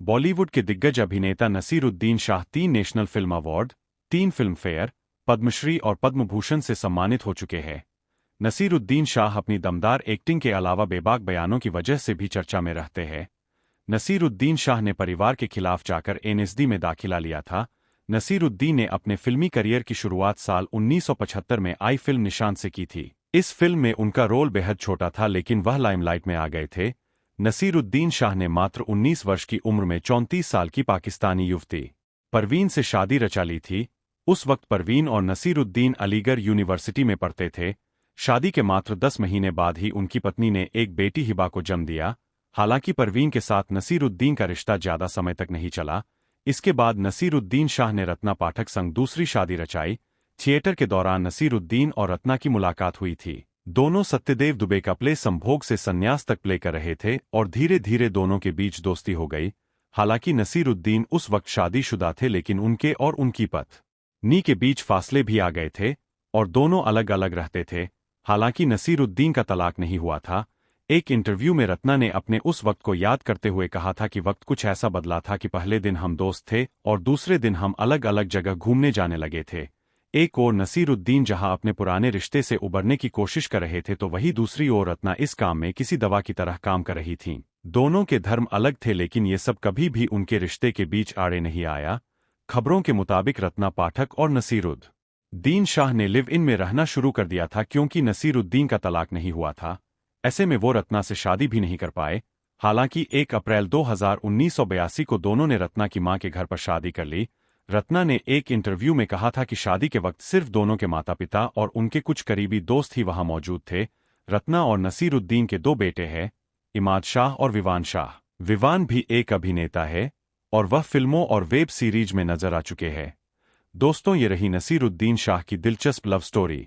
बॉलीवुड के दिग्गज अभिनेता Naseeruddin Shah 3 national film award, 3 Filmfare, Padma Shri और पद्म भूषण से सम्मानित हो चुके हैं। नसीरुद्दीन शाह अपनी दमदार एक्टिंग के अलावा बेबाक बयानों की वजह से भी चर्चा में रहते हैं। नसीरुद्दीन शाह ने परिवार के खिलाफ जाकर एनएसडी में दाखिला लिया था। नसीरुद्दीन ने अपने फिल्मी करियर की शुरुआत साल 1975 में आई फिल्म निशान से की थी। इस फिल्म में उनका रोल बेहद छोटा था, लेकिन वह लाइमलाइट में आ गए थे। नसीरुद्दीन शाह ने मात्र 19 वर्ष की उम्र में 34 साल की पाकिस्तानी युवती परवीन से शादी रचा ली थी। उस वक्त परवीन और नसीरुद्दीन अलीगढ़ यूनिवर्सिटी में पढ़ते थे। शादी के मात्र 10 महीने बाद ही उनकी पत्नी ने एक बेटी हिबा को जन्म दिया। हालांकि परवीन के साथ नसीरुद्दीन का रिश्ता ज्यादा समय तक नहीं चला। इसके बाद नसीरुद्दीन शाह ने रत्ना पाठक संग दूसरी शादी रचाई। थिएटर के दौरान नसीरुद्दीन और रत्ना की मुलाकात हुई थी। दोनों सत्यदेव दुबे का प्ले संभोग से संन्यास तक प्ले कर रहे थे और धीरे धीरे दोनों के बीच दोस्ती हो गई। हालांकि नसीरुद्दीन उस वक्त शादीशुदा थे, लेकिन उनके और उनकी पत्नी के बीच फासले भी आ गए थे और दोनों अलग अलग रहते थे। हालांकि नसीरुद्दीन का तलाक नहीं हुआ था। एक इंटरव्यू में रत्ना ने अपने उस वक्त को याद करते हुए कहा था कि वक्त कुछ ऐसा बदला था कि पहले दिन हम दोस्त थे और दूसरे दिन हम अलग अलग जगह घूमने जाने लगे थे। एक ओर नसीरुद्दीन जहां अपने पुराने रिश्ते से उबरने की कोशिश कर रहे थे, तो वहीं दूसरी ओर रत्ना इस काम में किसी दवा की तरह काम कर रही थीं। दोनों के धर्म अलग थे, लेकिन ये सब कभी भी उनके रिश्ते के बीच आड़े नहीं आया। खबरों के मुताबिक रत्ना पाठक और नसीरुद्दीन शाह ने लिव इन में रहना शुरू कर दिया था, क्योंकि नसीरुद्दीन का तलाक नहीं हुआ था। ऐसे में वो रत्ना से शादी भी नहीं कर पाए। हालांकि 1 अप्रैल 1982 को दोनों ने रत्ना की मां के घर पर शादी कर ली। रत्ना ने एक इंटरव्यू में कहा था कि शादी के वक्त सिर्फ दोनों के माता पिता और उनके कुछ करीबी दोस्त ही वहां मौजूद थे। रत्ना और नसीरुद्दीन के 2 बेटे हैं, इमाद शाह और विवान शाह। विवान भी एक अभिनेता है और वह फिल्मों और वेब सीरीज में नजर आ चुके हैं। दोस्तों, ये रही नसीरुद्दीन शाह की दिलचस्प लव स्टोरी।